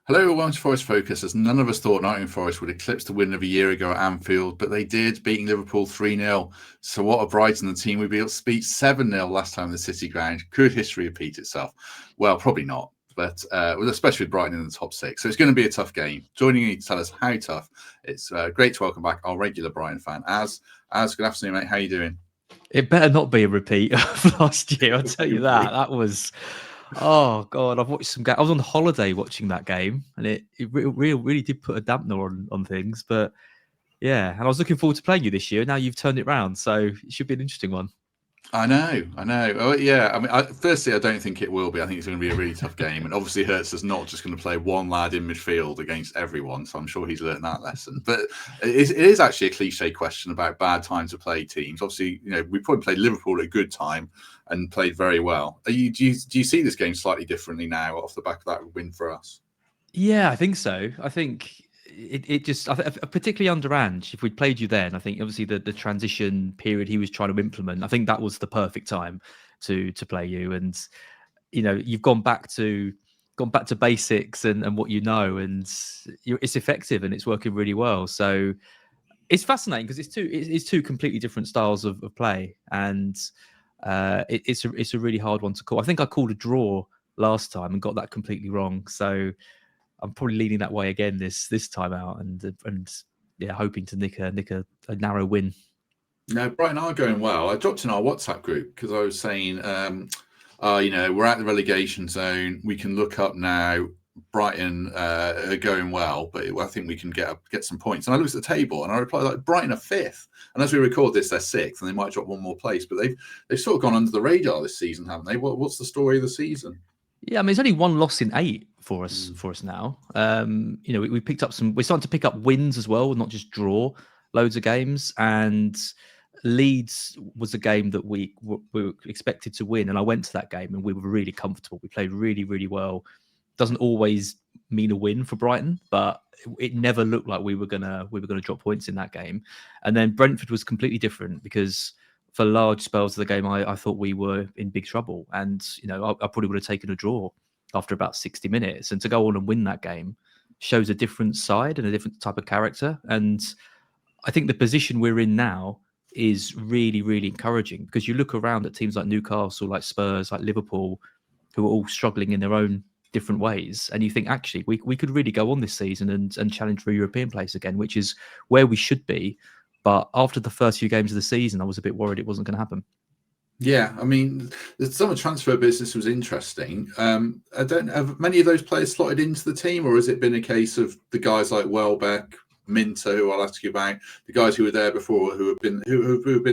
Hello, welcome to Forest Focus. As none of us thought Nottingham Forest would eclipse the win of a year ago at Anfield, but they did, beating Liverpool 3-0. So what a Brighton, the team we beat 7-0 last time in the City Ground. Could history repeat itself? Well, probably not, but especially with Brighton in the top six. So it's going to be a tough game. Joining me to tell us how tough, it's great to welcome back our regular Brighton fan, Az. Az, good afternoon, mate. How are you doing? It better not be a repeat of last year, I'll tell you that. That was... Oh God, I've watched some games. I was on holiday watching that game, and it really did put a dampener on things. But yeah, and I was looking forward to playing you this year. Now you've turned it round, so it should be an interesting one. I know. Oh, yeah. I mean, firstly, I don't think it will be. I think it's going to be a really tough game. And obviously, Hertz not just going to play one lad in midfield against everyone. So I'm sure he's learned that lesson. But it is actually a cliche question about bad time to play teams. Obviously, we probably played Liverpool at a good time and played very well. Do you see this game slightly differently now off the back of that win for us? Yeah, I think so. I think it just, particularly under Ange, if we'd played you then, I think obviously the transition period he was trying to implement, I think that was the perfect time to play you. And you've gone back to basics and what and it's effective and it's working really well. So it's fascinating because it's two completely different styles of play, and it's a really hard one to call. I think I called a draw last time and got that completely wrong. So I'm probably leaning that way again this time out, and yeah, hoping to nick a narrow win. No, Brighton are going well. I dropped in our WhatsApp group because I was saying, we're at the relegation zone. We can look up now. Brighton are going well, but I think we can get some points. And I looked at the table and I replied, like, Brighton are fifth. And as we record this, they're sixth, and they might drop one more place. But they've sort of gone under the radar this season, haven't they? What's the story of the season? Yeah, I mean, it's only one loss in 8 for us now. We picked up we're starting to pick up wins as well, not just draw loads of games. And Leeds was a game that we were expected to win, and I went to that game and we were really comfortable. We played really, really well. Doesn't always mean a win for Brighton, but it never looked like we were gonna drop points in that game. And then Brentford was completely different because for large spells of the game, I thought we were in big trouble. And, I probably would have taken a draw after about 60 minutes. And to go on and win that game shows a different side and a different type of character. And I think the position we're in now is really, really encouraging, because you look around at teams like Newcastle, like Spurs, like Liverpool, who are all struggling in their own different ways. And you think, actually, we could really go on this season and challenge for a European place again, which is where we should be. But after the first few games of the season, I was a bit worried it wasn't going to happen. Yeah, I mean, some of the transfer business was interesting. I don't have many of those players slotted into the team, or has it been a case of the guys like Welbeck, Minteh, who I'll ask you about, the guys who were there before, who have been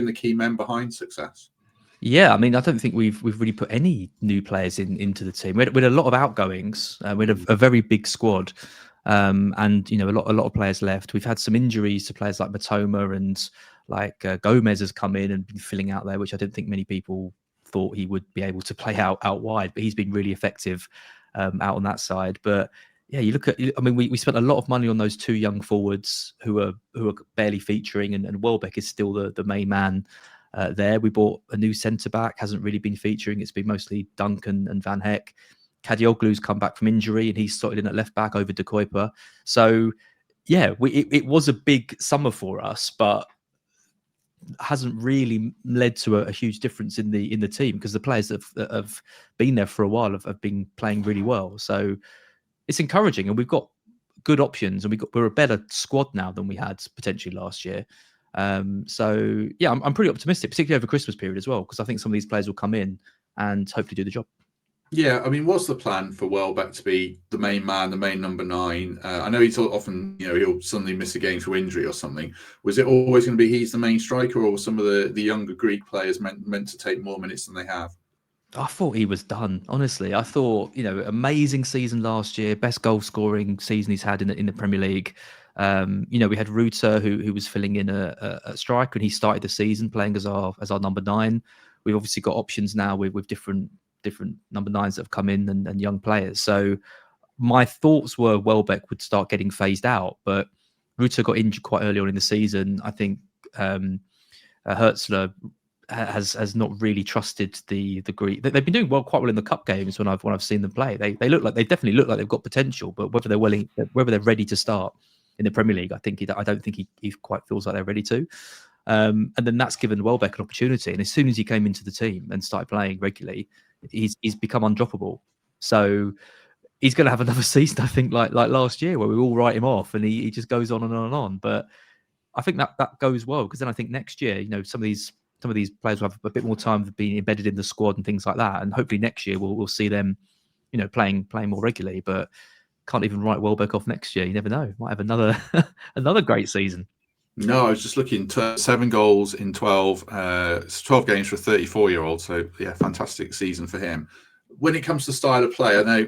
the key men behind success? Yeah, I mean, I don't think we've really put any new players into the team. We had a lot of outgoings. We had a very big squad. And a lot of players left. We've had some injuries to players like Matoma, and like Gomez has come in and been filling out there, which I didn't think many people thought he would be able to play out wide, but he's been really effective out on that side. But yeah, you look at, I mean, we spent a lot of money on those 2 young forwards who are barely featuring, and Welbeck is still the main man there. We bought a new centre back, hasn't really been featuring. It's been mostly Duncan and Van Heck. Kadioglu's come back from injury and he's started in at left back over De Kuyper. So, yeah, it was a big summer for us, but hasn't really led to a huge difference in the team, because the players that have been there for a while have been playing really well. So it's encouraging, and we've got good options, and we're a better squad now than we had potentially last year. So yeah, I'm pretty optimistic, particularly over Christmas period as well, because I think some of these players will come in and hopefully do the job. Yeah, I mean, what's the plan for Welbeck to be the main man, the main number 9? I know he's often, he'll suddenly miss a game through injury or something. Was it always going to be he's the main striker, or were some of the younger Greek players meant to take more minutes than they have? I thought he was done, honestly. I thought, amazing season last year, best goal scoring season he's had in the Premier League. We had Ruta who was filling in a striker, and he started the season playing as our number 9. We've obviously got options now with different number 9s that have come in, and young players. So my thoughts were Welbeck would start getting phased out, but Ruta got injured quite early on in the season. I think Hertzler has not really trusted the Greek. They've been doing quite well in the cup games when I've seen them play. They look like they definitely look like they've got potential, but whether they're ready to start in the Premier League, I don't think he quite feels like they're ready to. And then that's given Welbeck an opportunity. And as soon as he came into the team and started playing regularly, he's become undroppable. So he's going to have another season, I think, like last year, where we all write him off and he just goes on and on and on. But I think that goes well, because then I think next year, some of these players will have a bit more time of being embedded in the squad and things like that. And hopefully next year we'll see them, playing more regularly. But can't even write Welbeck off next year. You never know. Might have another another great season. No, I was just looking. 7 goals in 12. 12 games for a 34-year-old. So yeah, fantastic season for him. When it comes to style of play, I know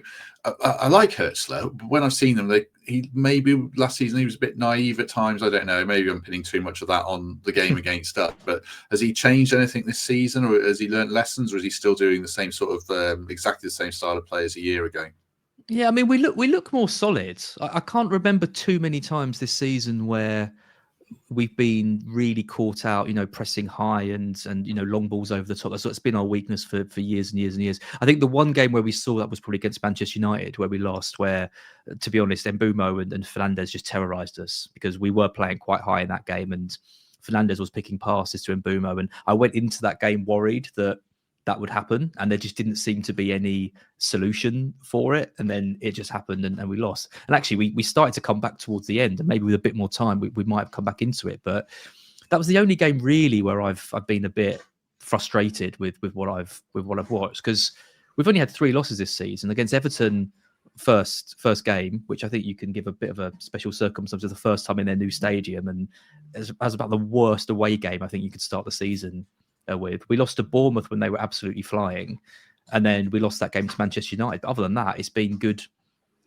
I like Hurtzler. When I've seen them, he maybe last season he was a bit naive at times. I don't know. Maybe I'm pinning too much of that on the game against us. But has he changed anything this season, or has he learned lessons, or is he still doing the same sort of exactly the same style of play as a year ago? Yeah, I mean, we look more solid. I can't remember too many times this season where we've been really caught out, pressing high and long balls over the top. So it's been our weakness for years and years and years. I think the one game where we saw that was probably against Manchester United, where we lost, where, to be honest, Mbumo and Fernandes just terrorised us, because we were playing quite high in that game and Fernandes was picking passes to Mbumo. And I went into that game worried that would happen, and there just didn't seem to be any solution for it, and then it just happened and we lost. And actually we started to come back towards the end, and maybe with a bit more time we might have come back into it, but that was the only game really where I've been a bit frustrated with what I've watched, because we've only had 3 losses this season. Against Everton, first game, which I think you can give a bit of a special circumstance of the first time in their new stadium, and as about the worst away game I think you could start the season with. We lost to Bournemouth when they were absolutely flying, and then we lost that game to Manchester United. But other than that, it's been good.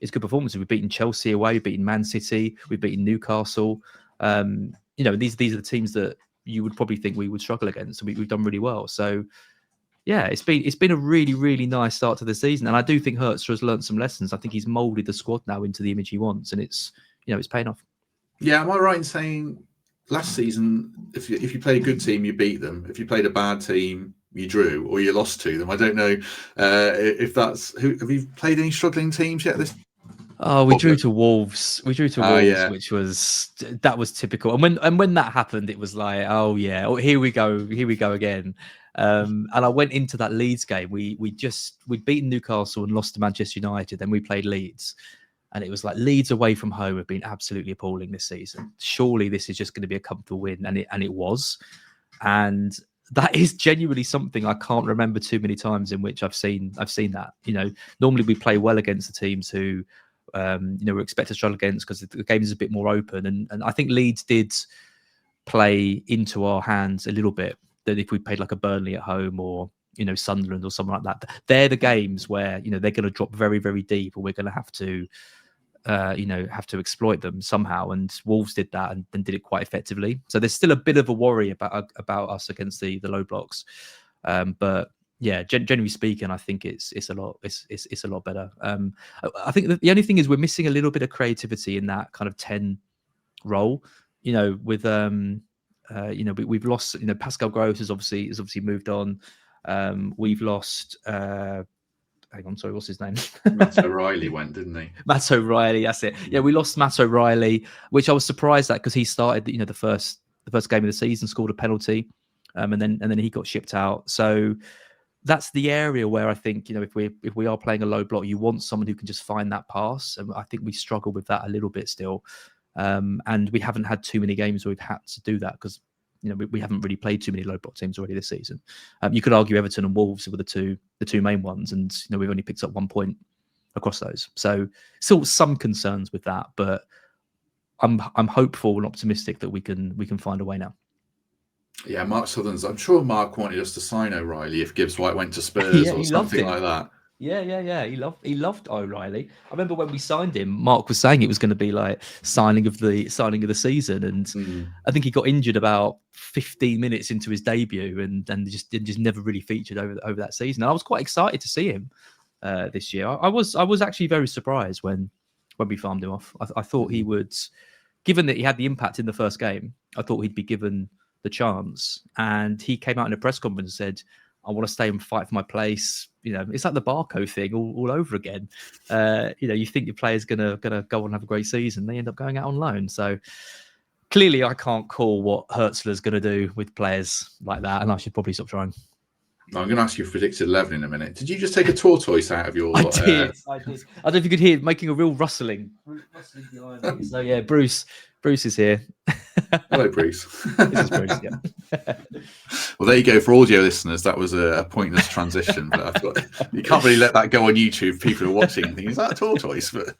It's good performances. We've beaten Chelsea away, we've beaten Man City, we've beaten Newcastle. These are the teams that you would probably think we would struggle against, and we've done really well. So yeah, it's been a really, really nice start to the season, and I do think Hurtzler has learned some lessons. I think he's moulded the squad now into the image he wants, and it's paying off. Yeah, am I right in saying last season, if you played a good team, you beat them. If you played a bad team, you drew or you lost to them? I don't know if that's have you played any struggling teams yet? We drew to Wolves. Wolves, yeah. which was typical. And when that happened, it was like, oh yeah, here we go again. And I went into that Leeds game. We'd beaten Newcastle and lost to Manchester United. Then we played Leeds. And it was like, Leeds away from home have been absolutely appalling this season. Surely this is just going to be a comfortable win, and it was. And that is genuinely something I can't remember too many times in which I've seen that. Normally we play well against the teams who we're expected to struggle against, because the game is a bit more open. And I think Leeds did play into our hands a little bit. That if we played like a Burnley at home, or Sunderland or something like that, they're the games where they're going to drop very, very deep, and we're going to have to exploit them somehow. And Wolves did that and did it quite effectively. So there's still a bit of a worry about us against the low blocks. But yeah, generally speaking, I think it's a lot better. I think the only thing is we're missing a little bit of creativity in that kind of 10 role. With we've lost. Pascal Gross has obviously moved on. We've lost. Hang on, sorry, what's his name? Matt O'Reilly went, didn't he? Matt O'Reilly, that's it. Yeah, we lost Matt O'Reilly, which I was surprised at, because he started, the first game of the season, scored a penalty, and then he got shipped out. So that's the area where I think, if we are playing a low block, you want someone who can just find that pass, and I think we struggle with that a little bit still. And we haven't had too many games where we've had to do that, because we haven't really played too many low block teams already this season. You could argue Everton and Wolves were the two main ones, and we've only picked up 1 point across those. So still some concerns with that, but I'm hopeful and optimistic that we can find a way now. Yeah, Mark Sutherland's. I'm sure Mark wanted us to sign O'Reilly if Gibbs White went to Spurs or something like that. Yeah. He loved O'Reilly. I remember when we signed him, Mark was saying it was going to be like signing of the season, and I think he got injured about 15 minutes into his debut, and just never really featured over that season. And I was quite excited to see him this year. I was actually very surprised when we farmed him off. I thought he would, given that he had the impact in the first game, I thought he'd be given the chance. And he came out in a press conference and said, I want to stay and fight for my place. It's like the Barco thing all over again. You think your player's gonna go on and have a great season, they end up going out on loan. So clearly, I can't call what Hertzler's going to do with players like that, and I should probably stop trying. I'm going to ask you for predicted 11 in a minute. Did you just take a tortoise out of your... I did. I don't know if you could hear it making a real rustling behind me. So, yeah, Bruce is here. Hello, Bruce. This is Bruce, yeah. Well, there you go. For audio listeners, that was a pointless transition. But I thought you can't really let that go on YouTube. People are watching and thinking, is that a tortoise? But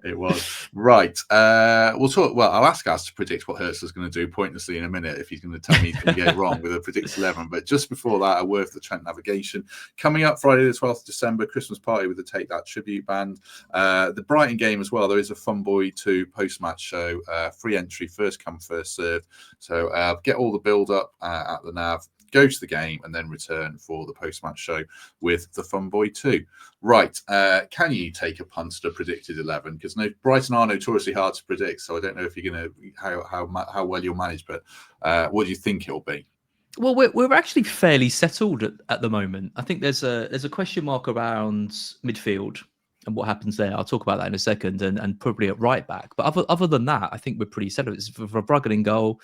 it was. Right. We'll talk. Well, I'll ask us to predict what Hertzler's going to do pointlessly in a minute if he's going to tell me he's going to get it wrong with a predicted 11. But just before that, a word for the Trent Navigation. Coming up Friday the 12th of December, Christmas party with the Take That tribute band. The Brighton game as well. There is a Fun Boy 2 post-match show. Free entry, first come, first served. So get all the build up at the Nav, go to the game, and then return for the post-match show with the Fun Boy 2. Right, can you take a punt to predicted 11? Because Brighton are notoriously hard to predict, so I don't know if you're going to how well you'll manage. But what do you think it'll be? Well, we're actually fairly settled at the moment. I think there's a question mark around midfield and what happens there. I'll talk about that in a second, and probably at right back. But other than that, I think we're pretty settled. It's for Bruggen in goal.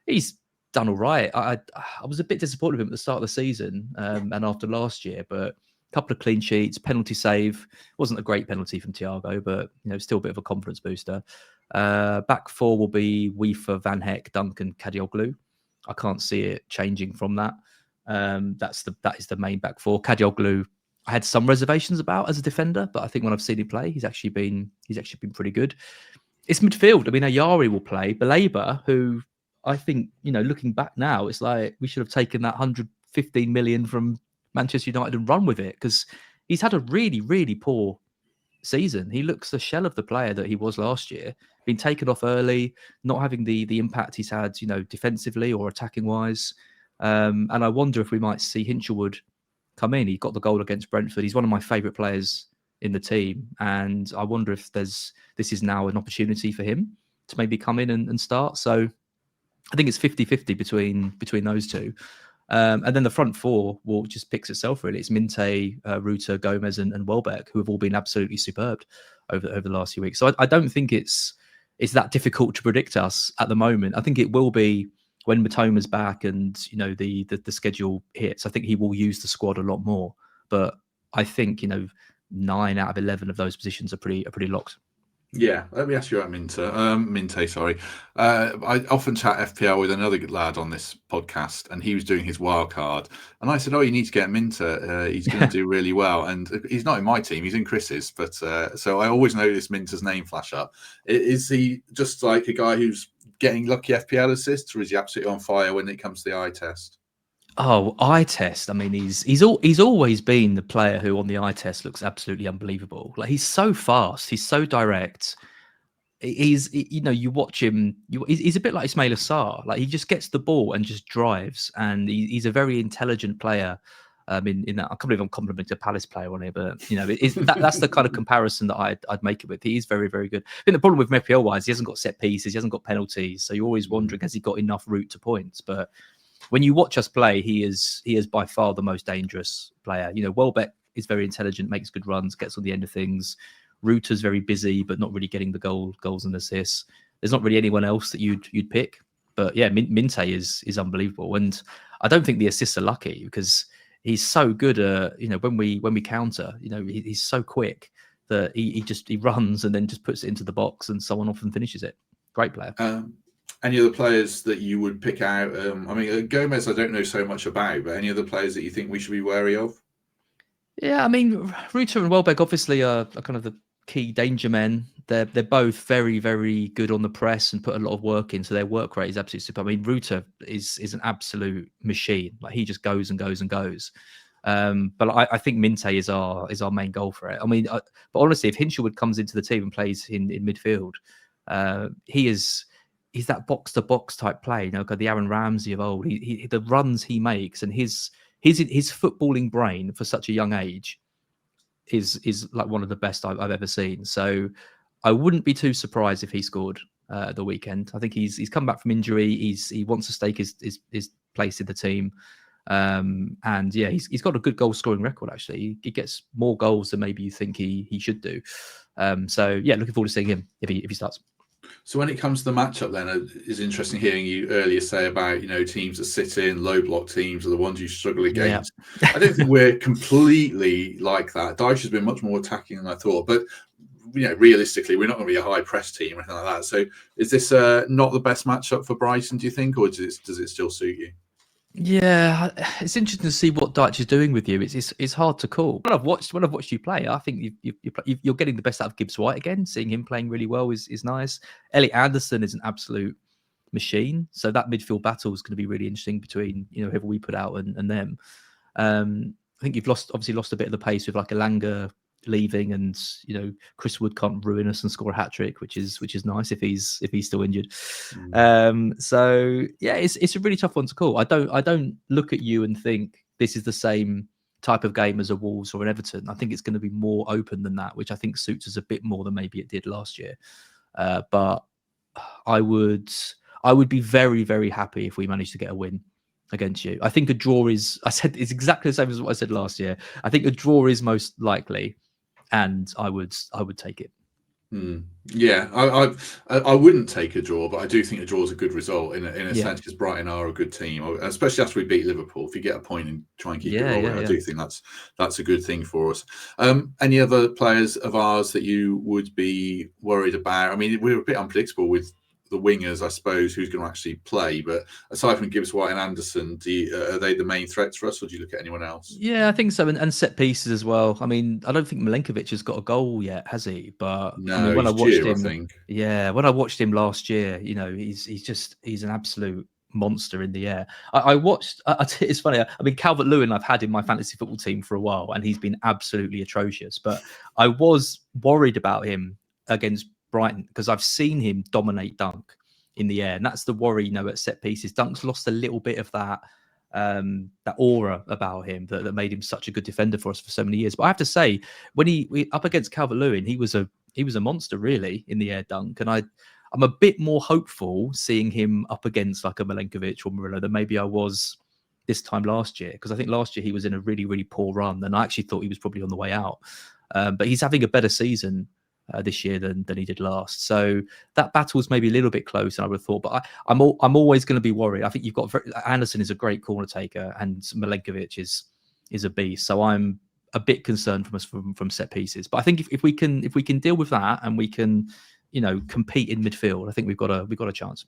He's done all right. I was a bit disappointed with him at the start of the season and after last year, but a couple of clean sheets, penalty save. Wasn't a great penalty from Thiago, but still a bit of a confidence booster. Back four will be Weaver, Van Heck, Duncan, Kadioglu. I can't see it changing from that. That is the main back four. Kadioglu, I had some reservations about as a defender, but I think when I've seen him play, he's actually been pretty good. It's midfield. I mean, Ayari will play. Baleba, who I think, looking back now, it's like we should have taken that 115 million from Manchester United and run with it, because he's had a really, really poor season. He looks a shell of the player that he was last year. Been taken off early, not having the impact he's had, defensively or attacking wise. And I wonder if we might see Hinchelwood come in. He got the goal against Brentford. He's one of my favourite players in the team, and I wonder if this is now an opportunity for him to maybe come in and start. So I think it's 50-50 between those two. And then the front four just picks itself, really. It's Minteh, Ruta, Gomez, and Welbeck, who have all been absolutely superb over the last few weeks. So I don't think it's that difficult to predict us at the moment. I think it will be when Mitoma's back and the schedule hits. I think he will use the squad a lot more. But I think 9 out of 11 of those positions are pretty locked. Yeah, let me ask you about Minteh, sorry. I often chat FPL with another good lad on this podcast, and he was doing his wild card. And I said, you need to get Minteh. He's going to do really well. And he's not in my team, he's in Chris's. But so I always notice Minteh's name flash up. Is he just like a guy who's getting lucky FPL assists, or is he absolutely on fire when it comes to the eye test? Oh, eye test. I mean, he's always been the player who on the eye test looks absolutely unbelievable. Like, he's so fast, he's so direct. You watch him. He's a bit like Ismail Assar. Like, he just gets the ball and just drives, and he's a very intelligent player. In that, I can't believe I'm complimenting a Palace player on it, but that's the kind of comparison that I'd make it with. He's very, very good. I think the problem with him FPL wise, he hasn't got set pieces, he hasn't got penalties, so you're always wondering, has he got enough route to points? But when you watch us play, he is by far the most dangerous player. Welbeck is very intelligent, makes good runs, gets on the end of things. Ruta's very busy, but not really getting the goals and assists. There's not really anyone else that you'd pick. But yeah, Minteh is unbelievable, and I don't think the assists are lucky, because he's so good at when we counter. He's so quick that he runs and then just puts it into the box, and someone often finishes it. Great player. Any other players that you would pick out? Gomez, I don't know so much about, but any other players that you think we should be wary of? Yeah, I mean, Ruta and Welbeck obviously are kind of the key danger men. They're both very, very good on the press and put a lot of work in, so their work rate is absolutely super. I mean, Ruta is an absolute machine. Like, he just goes and goes and goes. But I think Minteh is our main goal for it. I mean, but honestly, if Hinchelwood comes into the team and plays in midfield, he's that box to box type play. The Aaron Ramsey of old. He the runs he makes, and his footballing brain for such a young age is like one of the best I've ever seen. So I wouldn't be too surprised if he scored the weekend. I think he's come back from injury. He wants to stake his place in the team. And yeah, he's got a good goal scoring record. Actually, he gets more goals than maybe you think he should do. So yeah, looking forward to seeing him if he starts. So when it comes to the matchup, then it's interesting hearing you earlier say about teams that sit in low block teams are the ones you struggle against. Yeah. I don't think we're completely like that. Dyche has been much more attacking than I thought, but realistically, we're not going to be a high press team or anything like that. So is this not the best matchup for Brighton, do you think, or does it still suit you? Yeah, it's interesting to see what Dyche is doing with you. It's hard to call. When I've watched you play, I think you're getting the best out of Gibbs White again. Seeing him playing really well is nice. Elliot Anderson is an absolute machine. So that midfield battle is going to be really interesting between whoever we put out and them. I think you've obviously lost a bit of the pace with like Elanga leaving, and Chris Wood can't ruin us and score a hat trick, which is nice if he's still injured. So yeah, it's a really tough one to call. I don't look at you and think this is the same type of game as a Wolves or an Everton. I think it's going to be more open than that, which I think suits us a bit more than maybe it did last year. But I would be very, very happy if we managed to get a win against you. I think a draw is exactly the same as what I said last year. I think a draw is most likely, and I would take it. Yeah, I wouldn't take a draw, but I do think a draw is a good result in a sense, because Brighton are a good team, especially after we beat Liverpool. If you get a point and try and keep it rolling, I do think that's a good thing for us. Any other players of ours that you would be worried about? I mean, we're a bit unpredictable with the wingers, I suppose, who's going to actually play. But aside from Gibbs White and Anderson, are they the main threats for us, or do you look at anyone else? Yeah, I think so, and set pieces as well. I mean, I don't think Milenkovic has got a goal yet, has he? But no, I mean, when I watched him, I think. Yeah, when I watched him last year, he's an absolute monster in the air. I watched. It's funny. I mean, Calvert-Lewin, I've had in my fantasy football team for a while, and he's been absolutely atrocious. But I was worried about him against Brighton because I've seen him dominate Dunk in the air, and that's the worry. At set pieces, Dunk's lost a little bit of that aura about him that made him such a good defender for us for so many years. But I have to say, when we up against Calvert-Lewin, he was a monster really in the air, Dunk, and I'm a bit more hopeful seeing him up against like a Milenkovic or Murillo than maybe I was this time last year, because I think last year he was in a really, really poor run, and I actually thought he was probably on the way out. But he's having a better season this year than he did last. So that battle's maybe a little bit close, I would have thought. But I'm always going to be worried. I think you've got Anderson is a great corner taker, and Milenkovic is a beast. So I'm a bit concerned from set pieces. But I think if we can deal with that and we can compete in midfield, I think we've got a chance.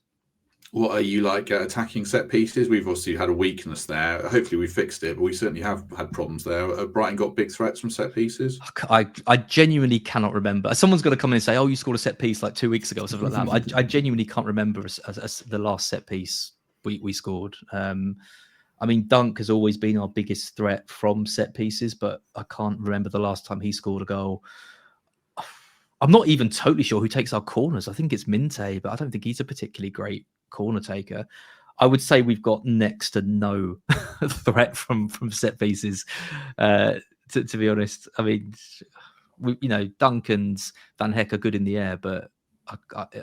What are you like at attacking set pieces? We've obviously had a weakness there. Hopefully we fixed it, but we certainly have had problems there. Have Brighton got big threats from set pieces? I genuinely cannot remember. Someone's got to come in and say, "Oh, you scored a set piece like 2 weeks ago," or something like that. But I genuinely can't remember the last set piece we scored. I mean, Dunk has always been our biggest threat from set pieces, but I can't remember the last time he scored a goal. I'm not even totally sure who takes our corners. I think it's Minteh, but I don't think he's a particularly great corner taker. I would say we've got next to no threat from set pieces. To be honest, I mean, Dunk and Van Heck are good in the air, but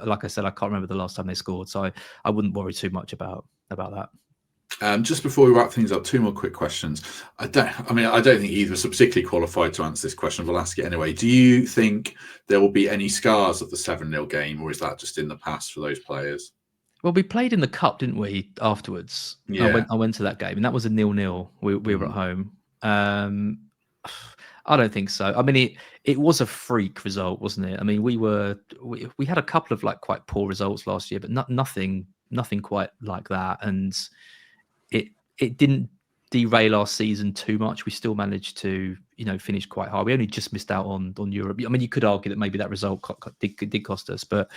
like I said, I can't remember the last time they scored, so I wouldn't worry too much about that. Just before we wrap things up, two more quick questions. I don't think either of us are particularly qualified to answer this question, but I'll ask it anyway. Do you think there will be any scars of the 7-0 game, or is that just in the past for those players? Well, we played in the cup, didn't we? Afterwards, yeah. I went to that game, and that was a 0-0. We were at home. I don't think so. I mean, it was a freak result, wasn't it? I mean, we had a couple of like quite poor results last year, but nothing quite like that, and it didn't derail our season too much. We still managed to finish quite high. We only just missed out on Europe. I mean, you could argue that maybe that result did cost us, but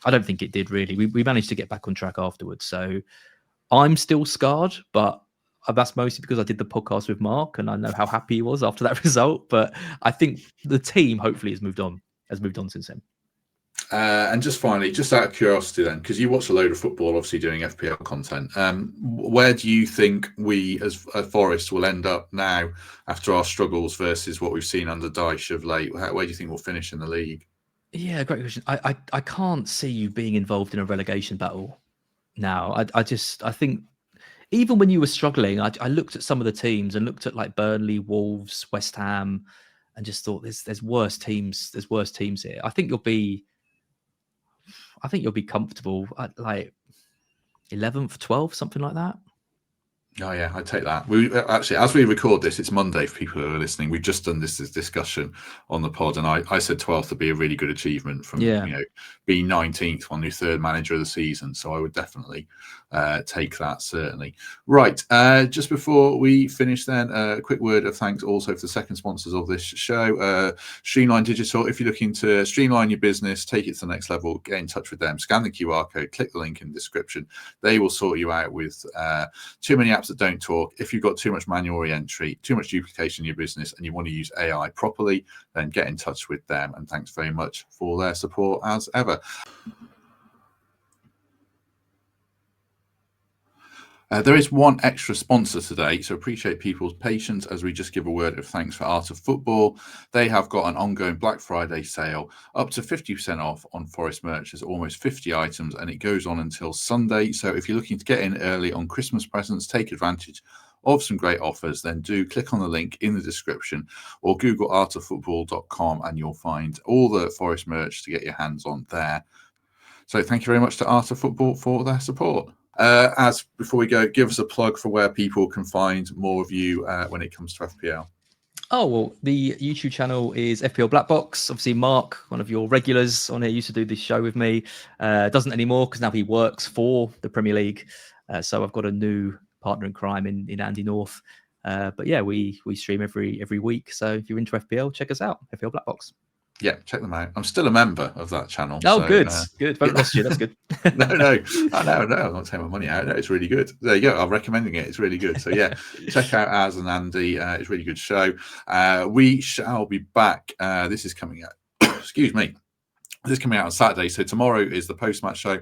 I don't think it did really. We managed to get back on track afterwards. So I'm still scarred, but that's mostly because I did the podcast with Mark and I know how happy he was after that result. But I think the team hopefully has moved on since then. And just finally, just out of curiosity then, because you watch a load of football, obviously doing FPL content, where do you think we as Forest will end up now after our struggles versus what we've seen under Dyche of late? Where do you think we'll finish in the league? Yeah, great question. I can't see you being involved in a relegation battle now. I think even when you were struggling, I looked at some of the teams and looked at like Burnley, Wolves, West Ham, and just thought there's worse teams. There's worse teams here. I think you'll be comfortable at like 11th, 12th, something like that. Oh yeah, I take that. We actually, as we record this, it's Monday for people who are listening. We've just done this discussion on the pod, and I said 12th would be a really good achievement from being 19th on your third manager of the season. So I would definitely take that, certainly. Right, just before we finish, then a quick word of thanks also for the second sponsors of this show, Streamline Digital. If you're looking to streamline your business, take it to the next level, get in touch with them. Scan the QR code, click the link in the description. They will sort you out with too many apps that don't talk. If you've got too much manual re-entry, too much duplication in your business, and you want to use AI properly, then get in touch with them. And thanks very much for their support as ever. There is one extra sponsor today, so appreciate people's patience as we just give a word of thanks for Art of Football. They have got an ongoing Black Friday sale, up to 50% off on Forest merch. There's almost 50 items, and it goes on until Sunday. So if you're looking to get in early on Christmas presents, take advantage of some great offers, then do click on the link in the description or Google artoffootball.com and you'll find all the Forest merch to get your hands on there. So thank you very much to Art of Football for their support. As before we go, give us a plug for where people can find more of you when it comes to FPL. Oh, well, the YouTube channel is FPL Black Box. Obviously, Mark, one of your regulars on here, used to do this show with me. Doesn't anymore because now he works for the Premier League. So I've got a new partner in crime in Andy North. But yeah, we stream every week. So if you're into FPL, check us out, FPL Black Box. Yeah, check them out. I'm still a member of that channel. Oh, so, good. Good. Haven't lost you. That's good. No. I'm not taking my money out. No, it's really good. There you go. I'm recommending it. It's really good. So yeah, check out Az and Andy. It's a really good show. We shall be back. This is coming out. Excuse me. This is coming out on Saturday. So tomorrow is the post-match show.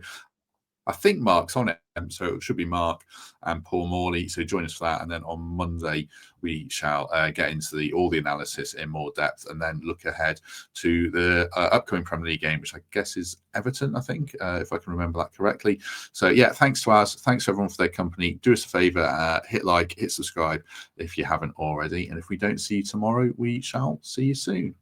I think Mark's on it, so it should be Mark and Paul Morley. So join us for that. And then on Monday, we shall get into all the analysis in more depth and then look ahead to the upcoming Premier League game, which I guess is Everton, I think, if I can remember that correctly. So yeah, thanks to us. Thanks to everyone for their company. Do us a favor, hit like, hit subscribe if you haven't already. And if we don't see you tomorrow, we shall see you soon.